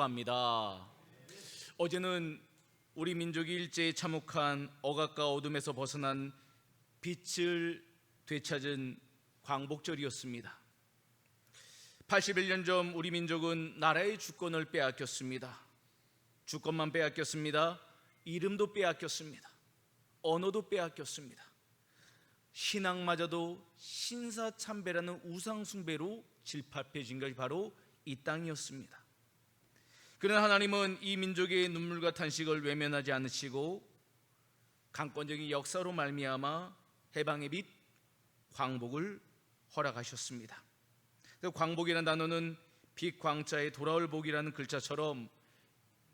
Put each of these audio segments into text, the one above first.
흘러갑니다. 어제는 우리 민족이 일제에 참혹한 억압과 어둠에서 벗어난 빛을 되찾은 광복절이었습니다. 81년 전 우리 민족은 나라의 주권을 빼앗겼습니다. 주권만 빼앗겼습니다. 이름도 빼앗겼습니다. 언어도 빼앗겼습니다. 신앙마저도 신사참배라는 우상숭배로 질파해진 것이 바로 이 땅이었습니다. 그러나 하나님은 이 민족의 눈물과 탄식을 외면하지 않으시고 강권적인 역사로 말미암아 해방의 빛, 광복을 허락하셨습니다. 광복이라는 단어는 빛 광자에 돌아올 복이라는 글자처럼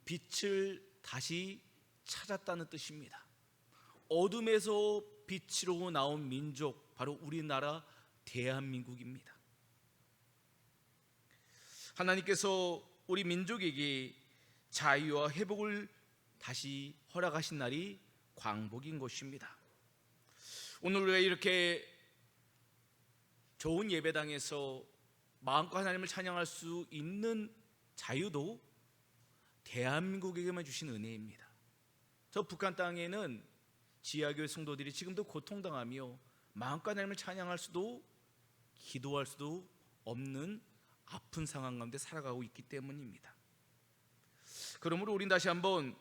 빛을 다시 찾았다는 뜻입니다. 어둠에서 빛으로 나온 민족, 바로 우리나라 대한민국입니다. 하나님께서 우리 민족에게 자유와 회복을 다시 허락하신 날이 광복인 것입니다. 오늘 우리가 이렇게 좋은 예배당에서 마음과 하나님을 찬양할 수 있는 자유도 대한민국에게만 주신 은혜입니다. 저 북한 땅에는 지하교회 성도들이 지금도 고통당하며 마음과 하나님을 찬양할 수도 기도할 수도 없는 아픈 상황 가운데 살아가고 있기 때문입니다. 그러므로 우린 다시 한번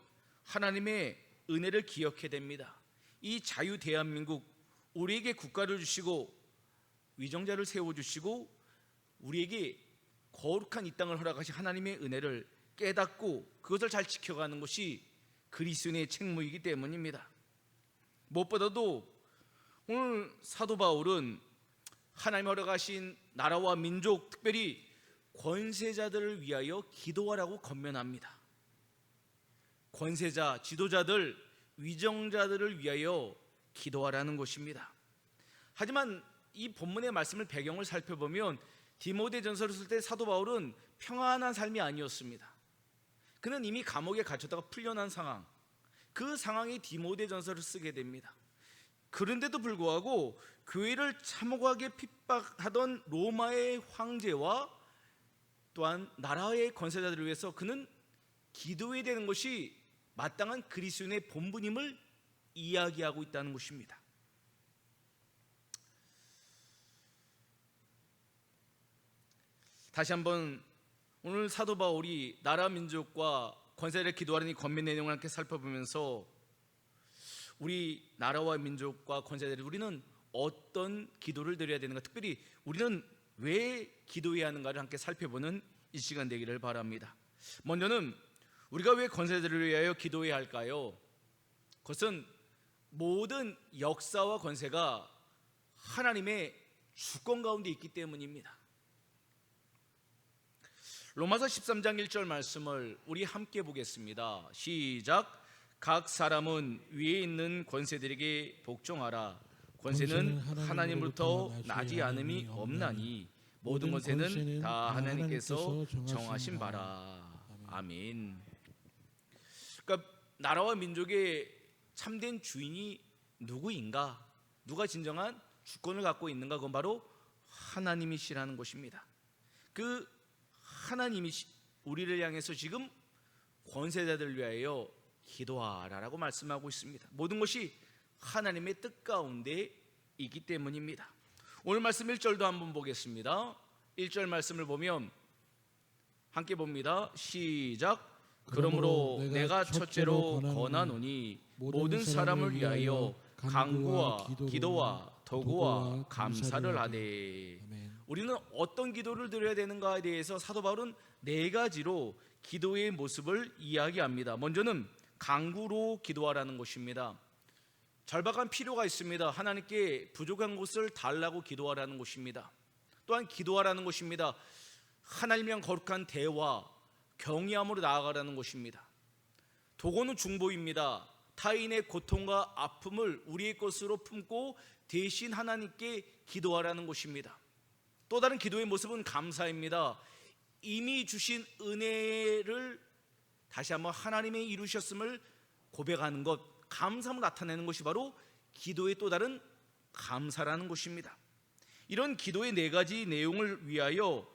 하나님의 은혜를 기억해야 됩니다. 이 자유 대한민국, 우리에게 국가를 주시고 위정자를 세워주시고 우리에게 거룩한 이 땅을 허락하신 하나님의 은혜를 깨닫고 그것을 잘 지켜가는 것이 그리스도인의 책무이기 때문입니다. 무엇보다도 오늘 사도 바울은 하나님 허락하신 나라와 민족, 특별히 권세자들을 위하여 기도하라고 권면합니다. 권세자, 지도자들, 위정자들을 위하여 기도하라는 것입니다. 하지만 이 본문의 말씀을 배경을 살펴보면 디모데전서를 쓸 때 사도 바울은 평안한 삶이 아니었습니다. 그는 이미 감옥에 갇혔다가 풀려난 상황, 그 상황에 디모데전서를 쓰게 됩니다. 그런데도 불구하고 교회를 참혹하게 핍박하던 로마의 황제와 또한 나라의 권세자들을 위해서 그는 기도해야 되는 것이 마땅한 그리스도인의 본분임을 이야기하고 있다는 것입니다. 다시 한번 오늘 사도 바울이 나라 민족과 권세자를 기도하는 이 권면 내용을 함께 살펴보면서 우리 나라와 민족과 권세자들 우리는 어떤 기도를 드려야 되는가, 특별히 우리는 왜 기도해야 하는가를 함께 살펴보는 이 시간 되기를 바랍니다. 먼저는 우리가 왜 권세자들을 위하여 기도해야 할까요? 그것은 모든 역사와 권세가 하나님의 주권 가운데 있기 때문입니다. 로마서 13장 1절 말씀을 우리 함께 보겠습니다. 시작. 각 사람은 위에 있는 권세들에게 복종하라. 권세는 하나님으로부터 나지 않음이 없나니 모든 권세는 다 하나님께서 정하신 바라. 아멘. 그러니까 나라와 민족의 참된 주인이 누구인가? 누가 진정한 주권을 갖고 있는가? 그건 바로 하나님이시라는 것입니다. 그 하나님이 우리를 향해서 지금 권세자들을 위하여 기도하라라고 말씀하고 있습니다. 모든 것이 하나님의 뜻 가운데 있기 때문입니다. 오늘 말씀 1절도 한번 보겠습니다. 1절 말씀을 보면 함께 봅니다. 시작. 그러므로 내가 첫째로 권하노니 모든 사람을 위하여 간구와 기도와 도구와 감사를 하되. 우리는 어떤 기도를 드려야 되는가에 대해서 사도 바울은 네 가지로 기도의 모습을 이야기합니다. 먼저는 간구로 기도하라는 것입니다. 절박한 필요가 있습니다. 하나님께 부족한 것을 달라고 기도하라는 것입니다. 또한 기도하라는 것입니다. 하나님이랑 거룩한 대화, 경외함으로 나아가라는 것입니다. 도구는 중보입니다. 타인의 고통과 아픔을 우리의 것으로 품고 대신 하나님께 기도하라는 것입니다. 또 다른 기도의 모습은 감사입니다. 이미 주신 은혜를 다시 한번 하나님의 이루셨음을 고백하는 것, 감사함을 나타내는 것이 바로 기도의 또 다른 감사라는 것입니다. 이런 기도의 네 가지 내용을 위하여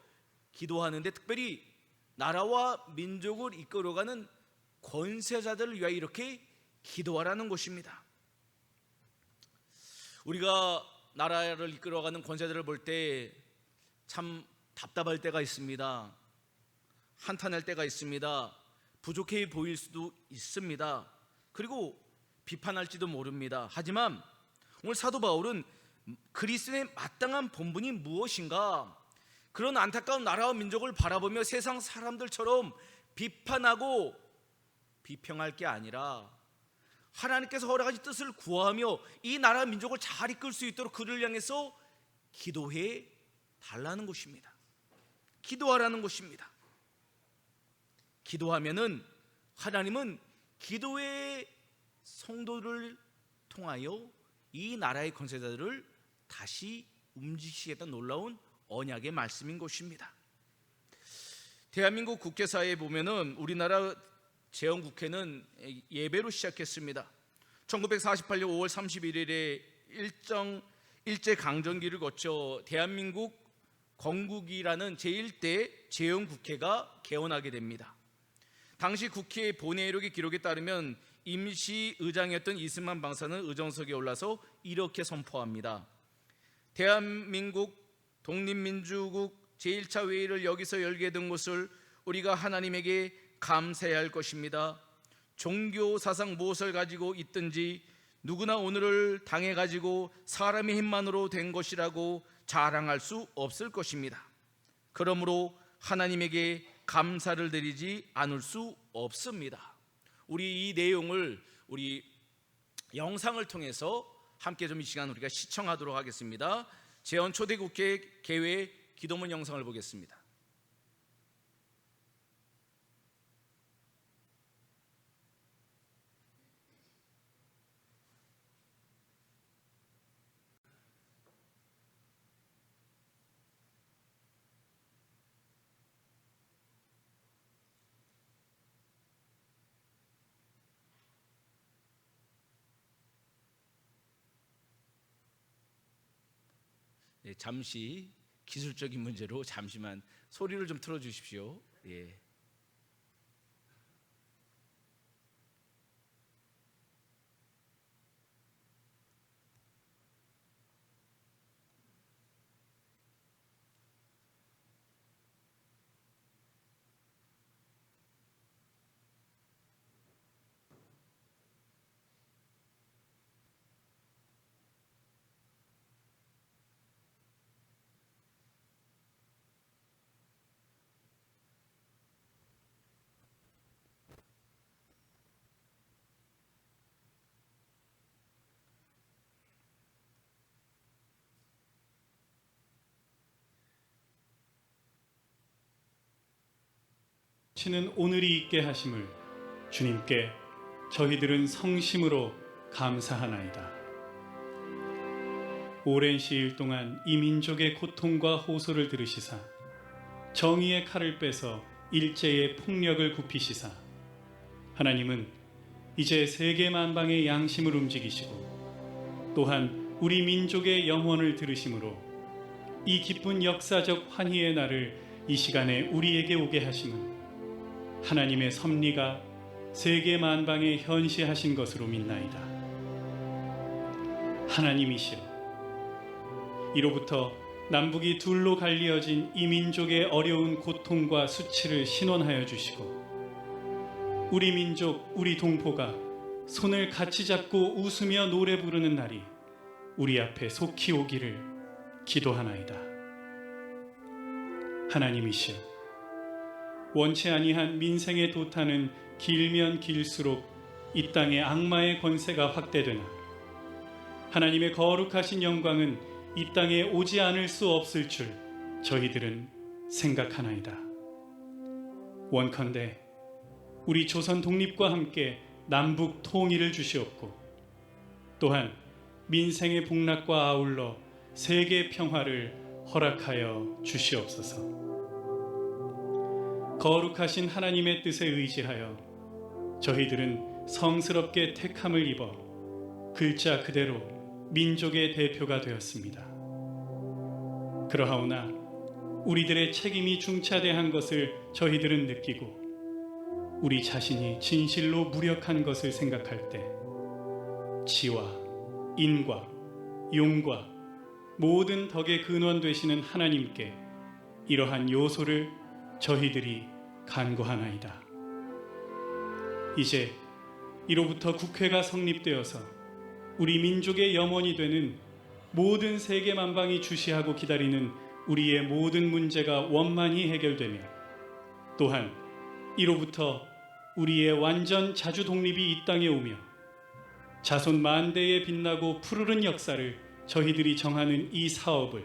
기도하는데 특별히 나라와 민족을 이끌어가는 권세자들을 위하여 이렇게 기도하라는 것입니다. 우리가 나라를 이끌어가는 권세자들을 볼 때 참 답답할 때가 있습니다. 한탄할 때가 있습니다. 부족해 보일 수도 있습니다. 그리고 비판할지도 모릅니다. 하지만 오늘 사도 바울은 그리스도의 마땅한 본분이 무엇인가, 그런 안타까운 나라와 민족을 바라보며 세상 사람들처럼 비판하고 비평할 게 아니라 하나님께서 허락하신 뜻을 구하며 이 나라 민족을 잘 이끌 수 있도록 그를 향해서 기도해 달라는 것입니다. 기도하라는 것입니다. 기도하면은 하나님은 기도의 성도를 통하여 이 나라의 권세자들을 다시 움직이시겠다는 놀라운 언약의 말씀인 것입니다. 대한민국 국회사에 보면은 우리나라 재헌국회는 예배로 시작했습니다. 1948년 5월 31일에 일제강점기를 거쳐 대한민국 건국이라는 제1대 재헌국회가 개원하게 됩니다. 당시 국회 본회의록의 기록에 따르면 임시의장이었던 이승만 방사는 의정석에 올라서 이렇게 선포합니다. 대한민국 독립민주국 제1차 회의를 여기서 열게 된 것을 우리가 하나님에게 감사해야 할 것입니다. 종교 사상 무엇을 가지고 있든지 누구나 오늘을 당해가지고 사람의 힘만으로 된 것이라고 자랑할 수 없을 것입니다. 그러므로 하나님에게 감사를 드리지 않을 수 없습니다. 우리 이 내용을 우리 영상을 통해서 함께 좀 이 시간 우리가 시청하도록 하겠습니다. 재헌 초대국회 개회 기도문 영상을 보겠습니다. 네, 잠시 기술적인 문제로 잠시만 소리를 좀 틀어주십시오. 예. 치는 오늘이 있게 하심을 주님께 저희들은 성심으로 감사하나이다. 오랜 시일 동안 이 민족의 고통과 호소를 들으시사 정의의 칼을 빼서 일제의 폭력을 굽히시사 하나님은 이제 세계 만방의 양심을 움직이시고 또한 우리 민족의 영혼을 들으심으로 이 기쁜 역사적 환희의 날을 이 시간에 우리에게 오게 하심은 하나님의 섭리가 세계 만방에 현시하신 것으로 믿나이다. 하나님이시여, 이로부터 남북이 둘로 갈리어진 이 민족의 어려운 고통과 수치를 신원하여 주시고 우리 민족, 우리 동포가 손을 같이 잡고 웃으며 노래 부르는 날이 우리 앞에 속히 오기를 기도하나이다. 하나님이시여, 원치 아니한 민생의 도탄은 길면 길수록 이 땅의 악마의 권세가 확대되나 하나님의 거룩하신 영광은 이 땅에 오지 않을 수 없을 줄 저희들은 생각하나이다. 원컨대 우리 조선 독립과 함께 남북 통일을 주시옵고 또한 민생의 복락과 아울러 세계 평화를 허락하여 주시옵소서. 거룩하신 하나님의 뜻에 의지하여 저희들은 성스럽게 택함을 입어 글자 그대로 민족의 대표가 되었습니다. 그러하오나 우리들의 책임이 중차대한 것을 저희들은 느끼고 우리 자신이 진실로 무력한 것을 생각할 때 지와 인과 용과 모든 덕의 근원 되시는 하나님께 이러한 요소를 저희들이 간구하나이다. 이제 이로부터 국회가 성립되어서 우리 민족의 염원이 되는 모든 세계 만방이 주시하고 기다리는 우리의 모든 문제가 원만히 해결되며 또한 이로부터 우리의 완전 자주 독립이 이 땅에 오며 자손 만대에 빛나고 푸르른 역사를 저희들이 정하는 이 사업을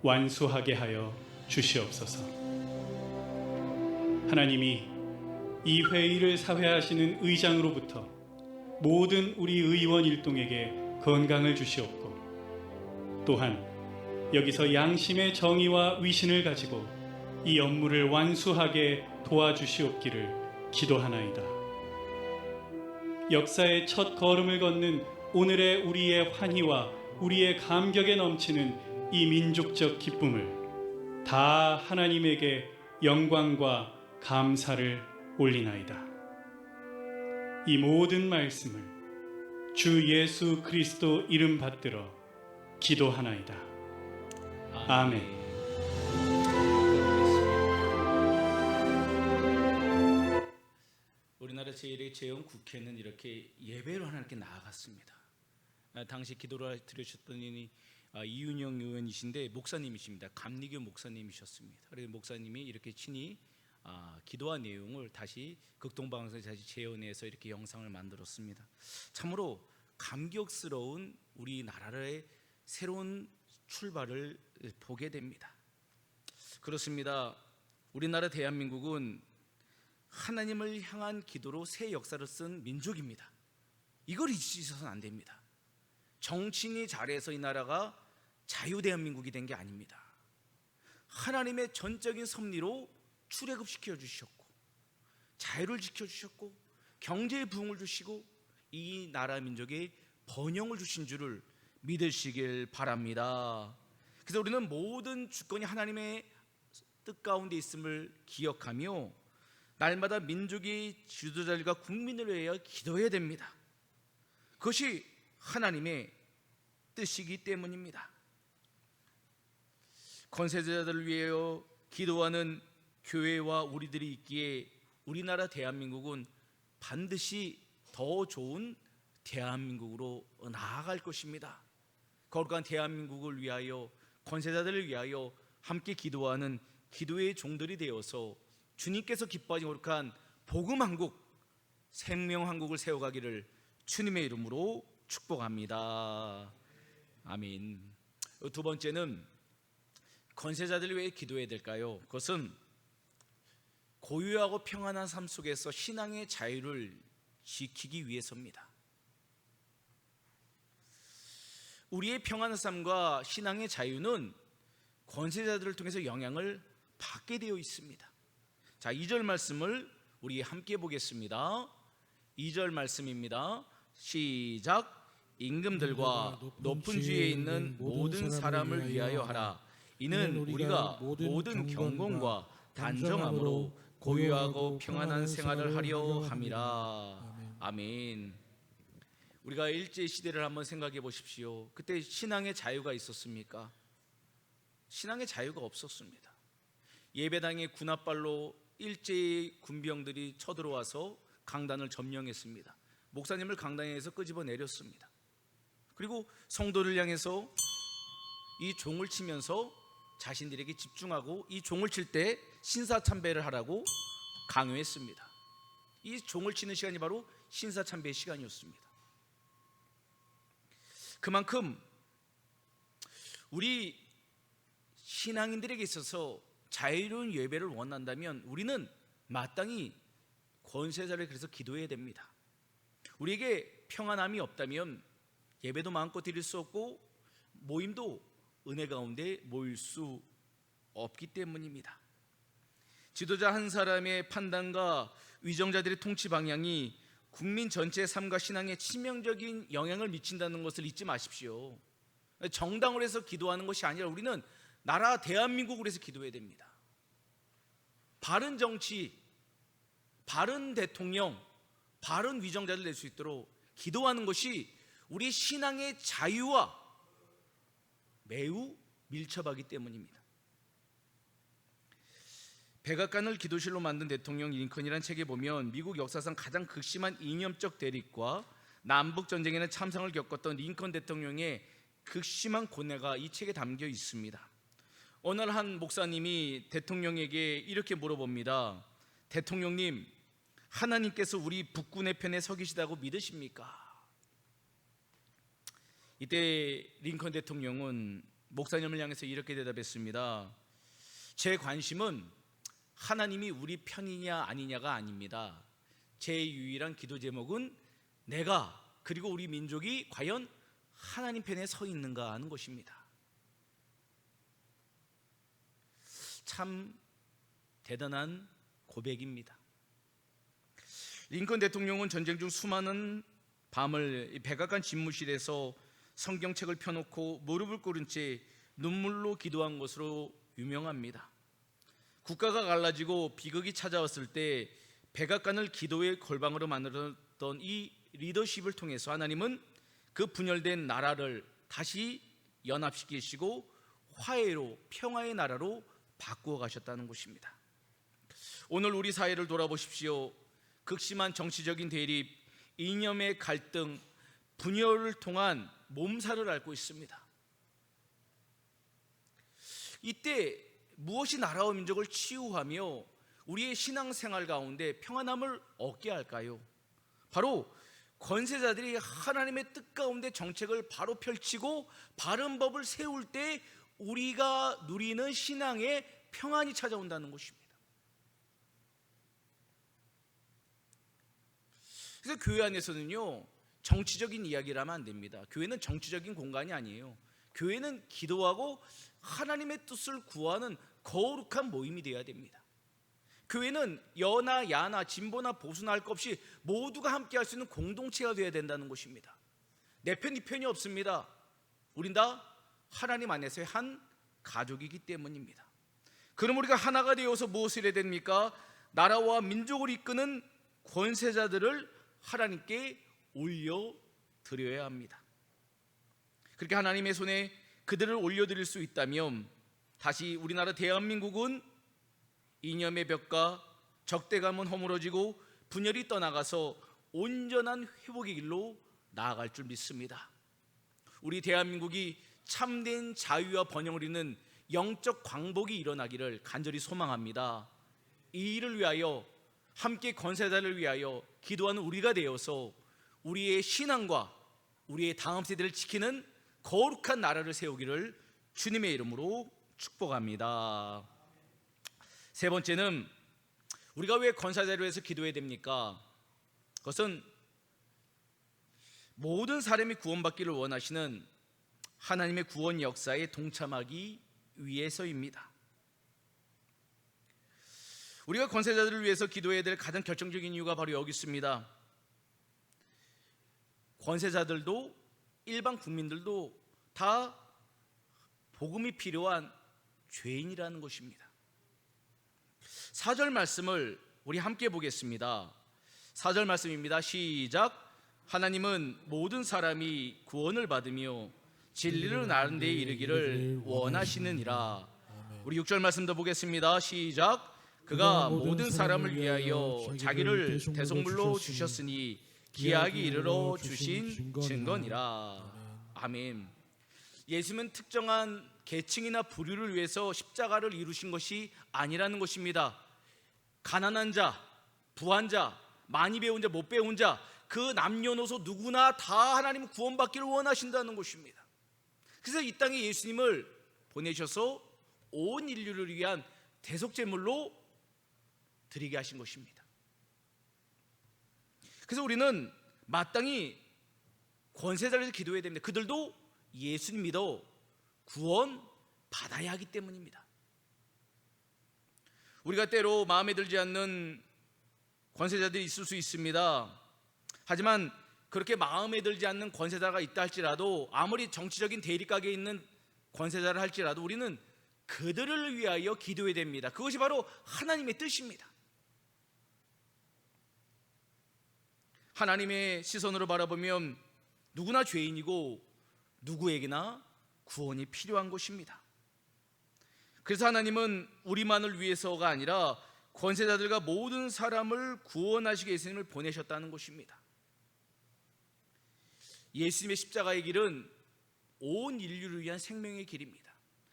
완수하게 하여 주시옵소서. 하나님이 이 회의를 사회하시는 의장으로부터 모든 우리 의원 일동에게 건강을 주시옵고 또한 여기서 양심의 정의와 위신을 가지고 이 업무를 완수하게 도와주시옵기를 기도하나이다. 역사의 첫 걸음을 걷는 오늘의 우리의 환희와 우리의 감격에 넘치는 이 민족적 기쁨을 다 하나님에게 영광과 감사를 올리나이다. 이 모든 말씀을 주 예수 그리스도 이름 받들어 기도하나이다. 아멘. 우리나라 제1회 재헌 국회는 이렇게 예배로 하나님께 나아갔습니다. 당시 기도를 드리셨던 이니 이윤영 의원이신데 목사님이십니다. 감리교 목사님이셨습니다. 그래서 목사님이 이렇게 친히 기도한 내용을 다시 극동방송에 다시 재현해서 이렇게 영상을 만들었습니다. 참으로 감격스러운 우리나라의 새로운 출발을 보게 됩니다. 그렇습니다. 우리나라 대한민국은 하나님을 향한 기도로 새 역사를 쓴 민족입니다. 이걸 잊으셔서는 안 됩니다. 정치인이 잘해서 이 나라가 자유대한민국이 된 게 아닙니다. 하나님의 전적인 섭리로 출애굽시켜 주셨고 자유를 지켜주셨고 경제의 부흥을 주시고 이 나라 민족에 번영을 주신 줄을 믿으시길 바랍니다. 그래서 우리는 모든 주권이 하나님의 뜻 가운데 있음을 기억하며 날마다 민족의 지도자들과 국민을 위하여 기도해야 됩니다. 그것이 하나님의 뜻이기 때문입니다. 권세자들을 위하여 기도하는 교회와 우리들이 있기에 우리나라 대한민국은 반드시 더 좋은 대한민국으로 나아갈 것입니다. 거룩한 대한민국을 위하여 권세자들을 위하여 함께 기도하는 기도의 종들이 되어서 주님께서 기뻐하신 거룩한 복음한국, 생명한국을 세워가기를 주님의 이름으로 축복합니다. 아멘. 두 번째는 권세자들을 위해 기도해야 될까요? 그것은 고유하고 평안한 삶 속에서 신앙의 자유를 지키기 위해서입니다. 우리의 평안한 삶과 신앙의 자유는 권세자들을 통해서 영향을 받게 되어 있습니다. 자, 2절 말씀을 우리 함께 보겠습니다. 2절 말씀입니다. 시작. 임금들과 높은 지위에 있는 모든 사람을 위하여 하라. 이는 우리가 모든 경건과 단정함으로 고유하고 평안한 생활을 하려 함이라. 아멘. 우리가 일제 시대를 한번 생각해 보십시오. 그때 신앙의 자유가 있었습니까? 신앙의 자유가 없었습니다. 예배당의 군합발로 일제의 군병들이 쳐들어와서 강단을 점령했습니다. 목사님을 강단에서 끄집어 내렸습니다. 그리고 성도를 향해서 이 종을 치면서 자신들에게 집중하고 이 종을 칠 때 신사참배를 하라고 강요했습니다. 이 종을 치는 시간이 바로 신사참배의 시간이었습니다. 그만큼 우리 신앙인들에게 있어서 자유로운 예배를 원한다면 우리는 마땅히 권세자를 그래서 기도해야 됩니다. 우리에게 평안함이 없다면 예배도 마음껏 드릴 수 없고 모임도 은혜 가운데 모일 수 없기 때문입니다. 지도자 한 사람의 판단과 위정자들의 통치 방향이 국민 전체의 삶과 신앙에 치명적인 영향을 미친다는 것을 잊지 마십시오. 정당을 해서 기도하는 것이 아니라 우리는 나라 대한민국을 위해서 기도해야 됩니다. 바른 정치, 바른 대통령, 바른 위정자를 낼 수 있도록 기도하는 것이 우리 신앙의 자유와 매우 밀접하기 때문입니다. 백악관을 기도실로 만든 대통령 링컨이라는 책에 보면 미국 역사상 가장 극심한 이념적 대립과 남북 전쟁에는 참상을 겪었던 링컨 대통령의 극심한 고뇌가 이 책에 담겨 있습니다. 어느 날 한 목사님이 대통령에게 이렇게 물어봅니다. 대통령님, 하나님께서 우리 북군의 편에 서 계시다고 믿으십니까? 이때 링컨 대통령은 목사님을 향해서 이렇게 대답했습니다. 제 관심은 하나님이 우리 편이냐 아니냐가 아닙니다. 제 유일한 기도 제목은 내가 그리고 우리 민족이 과연 하나님 편에 서 있는가 하는 것입니다. 참 대단한 고백입니다. 링컨 대통령은 전쟁 중 수많은 밤을 백악관 집무실에서 성경책을 펴놓고 무릎을 꿇은 채 눈물로 기도한 것으로 유명합니다. 국가가 갈라지고 비극이 찾아왔을 때 백악관을 기도의 골방으로 만들었던 이 리더십을 통해서 하나님은 그 분열된 나라를 다시 연합시키시고 화해로, 평화의 나라로 바꾸어 가셨다는 것입니다. 오늘 우리 사회를 돌아보십시오. 극심한 정치적인 대립, 이념의 갈등, 분열을 통한 몸살을 앓고 있습니다. 이때 무엇이 나라와 민족을 치유하며 우리의 신앙생활 가운데 평안함을 얻게 할까요? 바로 권세자들이 하나님의 뜻 가운데 정책을 바로 펼치고 바른 법을 세울 때 우리가 누리는 신앙의 평안이 찾아온다는 것입니다. 그래서 교회 안에서는요, 정치적인 이야기를 하면 안 됩니다. 교회는 정치적인 공간이 아니에요. 교회는 기도하고 하나님의 뜻을 구하는 거룩한 모임이 되어야 됩니다. 교회는 여나 야나 진보나 보수나 할 것 없이 모두가 함께 할 수 있는 공동체가 되어야 된다는 것입니다. 내 편, 네 편이 없습니다. 우린 다 하나님 안에서의 한 가족이기 때문입니다. 그럼 우리가 하나가 되어서 무엇을 해야 됩니까? 나라와 민족을 이끄는 권세자들을 하나님께 올려드려야 합니다. 그렇게 하나님의 손에 그들을 올려드릴 수 있다면 다시 우리나라 대한민국은 이념의 벽과 적대감은 허물어지고 분열이 떠나가서 온전한 회복의 길로 나아갈 줄 믿습니다. 우리 대한민국이 참된 자유와 번영을 이루는 영적 광복이 일어나기를 간절히 소망합니다. 이 일을 위하여 함께 권세자를 위하여 기도하는 우리가 되어서 우리의 신앙과 우리의 다음 세대를 지키는 거룩한 나라를 세우기를 주님의 이름으로 축복합니다. 세 번째는 우리가 왜 권세자를 위해서 기도해야 됩니까? 그것은 모든 사람이 구원받기를 원하시는 하나님의 구원 역사에 동참하기 위해서입니다. 우리가 권세자들을 위해서 기도해야 될 가장 결정적인 이유가 바로 여기 있습니다. 권세자들도 일반 국민들도 다 복음이 필요한 죄인이라는 것입니다. 4절 말씀을 우리 함께 보겠습니다. 4절 말씀입니다. 시작. 하나님은 모든 사람이 구원을 받으며 진리를 아는 데에 이르기를 원하시느니라. 우리 6절 말씀도 보겠습니다. 시작. 그가 모든 사람을 위하여 자기를 대속물로 주셨으니 기약이 이르러 주신 증거니라. 아멘. 예수님은 특정한 계층이나 부류를 위해서 십자가를 이루신 것이 아니라는 것입니다. 가난한 자, 부한 자, 많이 배운 자, 못 배운 자, 그 남녀노소 누구나 다 하나님 구원받기를 원하신다는 것입니다. 그래서 이 땅에 예수님을 보내셔서 온 인류를 위한 대속제물로 드리게 하신 것입니다. 그래서 우리는 마땅히 권세자들에서 기도해야 됩니다. 그들도 예수님 믿어 구원 받아야 하기 때문입니다. 우리가 때로 마음에 들지 않는 권세자들이 있을 수 있습니다. 하지만 그렇게 마음에 들지 않는 권세자가 있다 할지라도, 아무리 정치적인 대립각에 있는 권세자를 할지라도 우리는 그들을 위하여 기도해야 됩니다. 그것이 바로 하나님의 뜻입니다. 하나님의 시선으로 바라보면 누구나 죄인이고 누구에게나 구원이 필요한 것입니다. 그래서 하나님은 우리만을 위해서가 아니라 권세자들과 모든 사람을 구원하시기 위해서 예수님을 보내셨다는 것입니다. 예수님의 십자가의 길은 온 인류를 위한 생명의 길입니다.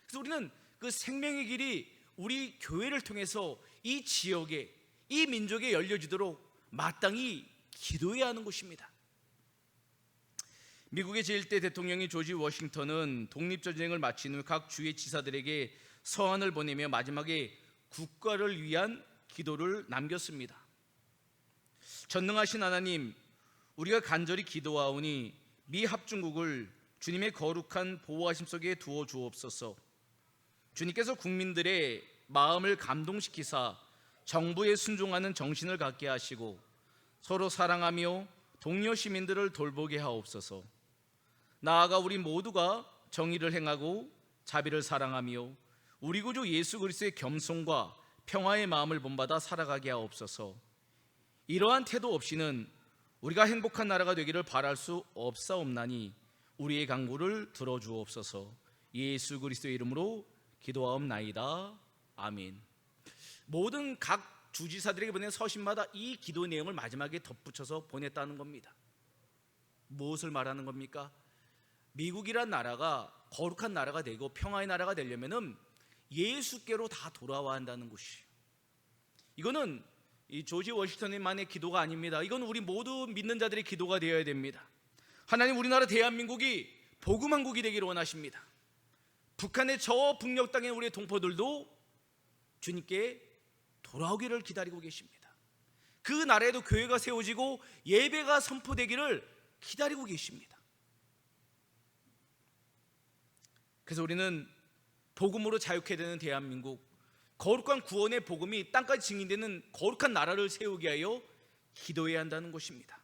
그래서 우리는 그 생명의 길이 우리 교회를 통해서 이 지역에, 이 민족에 열려지도록 마땅히 기도해야 하는 것입니다. 미국의 제1대 대통령인 조지 워싱턴은 독립전쟁을 마친 후 각 주의 지사들에게 서한을 보내며 마지막에 국가를 위한 기도를 남겼습니다. 전능하신 하나님, 우리가 간절히 기도하오니 미 합중국을 주님의 거룩한 보호하심 속에 두어 주옵소서. 주님께서 국민들의 마음을 감동시키사 정부에 순종하는 정신을 갖게 하시고 서로 사랑하며 동료 시민들을 돌보게 하옵소서. 나아가 우리 모두가 정의를 행하고 자비를 사랑하며 우리 구주 예수 그리스도의 겸손과 평화의 마음을 본받아 살아가게 하옵소서. 이러한 태도 없이는 우리가 행복한 나라가 되기를 바랄 수 없사옵나니 우리의 간구를 들어주옵소서. 예수 그리스도의 이름으로 기도하옵나이다. 아멘. 모든 각 주지사들에게 보낸 서신마다 이 기도 내용을 마지막에 덧붙여서 보냈다는 겁니다. 무엇을 말하는 겁니까? 미국이란 나라가 거룩한 나라가 되고 평화의 나라가 되려면은 예수께로 다 돌아와야 한다는 것이에요. 이거는 이 조지 워싱턴만의 기도가 아닙니다. 이건 우리 모두 믿는 자들의 기도가 되어야 됩니다. 하나님, 우리나라 대한민국이 복음왕국이 되기를 원하십니다. 북한의 저 북녘 땅에 우리의 동포들도 주님께 돌아오기를 기다리고 계십니다. 그 나라에도 교회가 세워지고 예배가 선포되기를 기다리고 계십니다. 그래서 우리는 복음으로 자유케 되는 대한민국, 거룩한 구원의 복음이 땅까지 증인되는 거룩한 나라를 세우게 하여 기도해야 한다는 것입니다.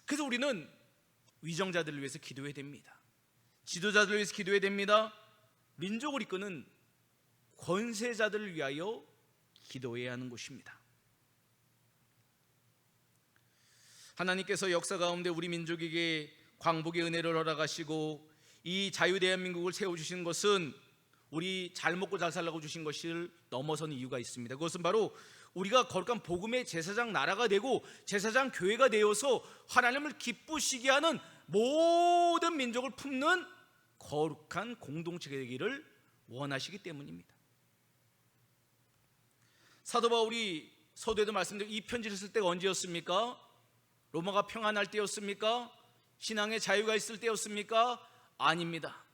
그래서 우리는 위정자들을 위해서 기도해야 됩니다. 지도자들을 위해서 기도해야 됩니다. 민족을 이끄는 권세자들을 위하여 기도해야 하는 것입니다. 하나님께서 역사 가운데 우리 민족에게 광복의 은혜를 허락하시고 이 자유대한민국을 세워주신 것은 우리 잘 먹고 잘 살라고 주신 것을 넘어선 이유가 있습니다. 그것은 바로 우리가 거룩한 복음의 제사장 나라가 되고 제사장 교회가 되어서 하나님을 기쁘시게 하는 모든 민족을 품는 거룩한 공동체가 되기를 원하시기 때문입니다. 사도 바울이 서두에도 말씀드린 이 편지를 쓸 때가 언제였습니까? 로마가 평안할 때였습니까? 신앙의 자유가 있을 때였습니까? 아닙니다.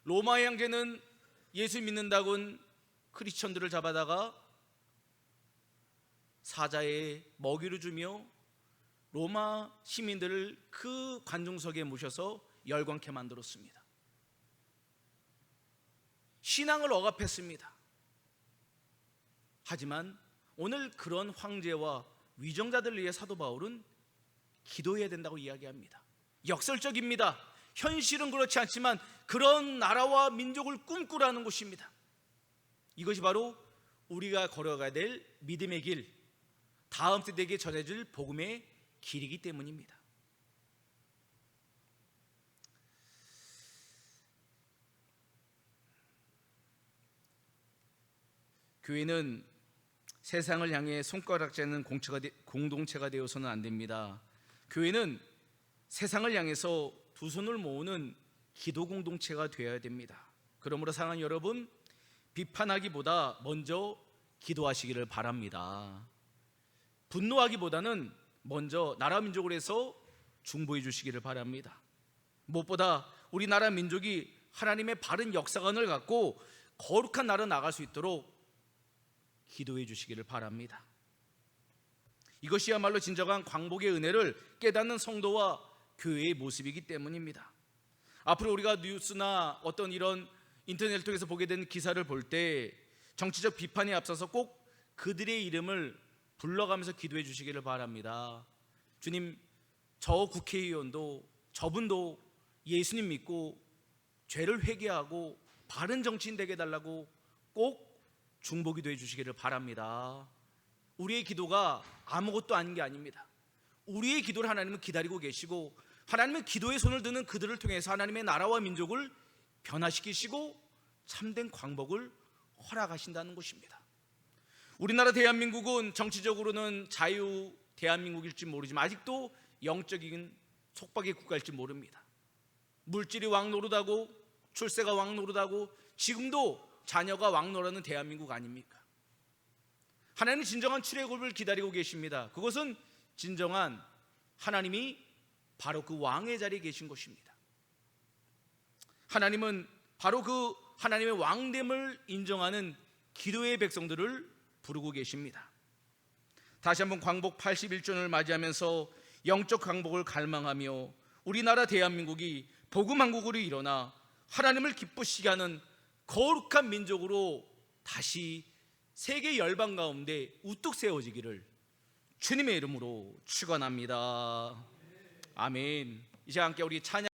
로마의 황제는 예수 믿는다고는 크리스천들을 잡아다가 사자에 먹이를 주며 로마 시민들을 그 관중석에 모셔서 열광케 만들었습니다. 신앙을 억압했습니다. 하지만 오늘 그런 황제와 위정자들을 위해 사도 바울은 기도해야 된다고 이야기합니다. 역설적입니다. 현실은 그렇지 않지만 그런 나라와 민족을 꿈꾸라는 것입니다. 이것이 바로 우리가 걸어가야 될 믿음의 길, 다음 세대에게 전해질 복음의 길이기 때문입니다. 교회는 세상을 향해 손가락 재는 공동체가 되어서는 안 됩니다. 교회는 세상을 향해서 두 손을 모으는 기도 공동체가 되어야 됩니다. 그러므로 사랑하는 여러분, 비판하기보다 먼저 기도하시기를 바랍니다. 분노하기보다는 먼저 나라 민족을 해서 중보해 주시기를 바랍니다. 무엇보다 우리나라 민족이 하나님의 바른 역사관을 갖고 거룩한 나라로 나갈 수 있도록 기도해 주시기를 바랍니다. 이것이야말로 진정한 광복의 은혜를 깨닫는 성도와 교회의 모습이기 때문입니다. 앞으로 우리가 뉴스나 어떤 이런 인터넷을 통해서 보게 된 기사를 볼 때 정치적 비판에 앞서서 꼭 그들의 이름을 불러가면서 기도해 주시기를 바랍니다. 주님, 저 국회의원도 저분도 예수님 믿고 죄를 회개하고 바른 정치인 되게 해달라고 꼭 중보기도 해주시기를 바랍니다. 우리의 기도가 아무것도 아닌 게 아닙니다. 우리의 기도를 하나님은 기다리고 계시고, 하나님은 기도의 손을 드는 그들을 통해서 하나님의 나라와 민족을 변화시키시고 참된 광복을 허락하신다는 것입니다. 우리나라 대한민국은 정치적으로는 자유 대한민국일지 모르지만 아직도 영적인 속박의 국가일지 모릅니다. 물질이 왕노릇하고 출세가 왕노릇하고 지금도 자녀가 왕노릇하는 대한민국 아닙니까? 하나님은 진정한 출애굽을 기다리고 계십니다. 그것은 진정한 하나님이 바로 그 왕의 자리에 계신 것입니다. 하나님은 바로 그 하나님의 왕됨을 인정하는 기도의 백성들을 부르고 계십니다. 다시 한번 광복 81주년을 맞이하면서 영적 광복을 갈망하며 우리나라 대한민국이 복음 왕국으로 일어나 하나님을 기쁘시게 하는 거룩한 민족으로 다시 세계 열방 가운데 우뚝 세워지기를 주님의 이름으로 축원합니다. 아멘. 이제 함께 우리 찬양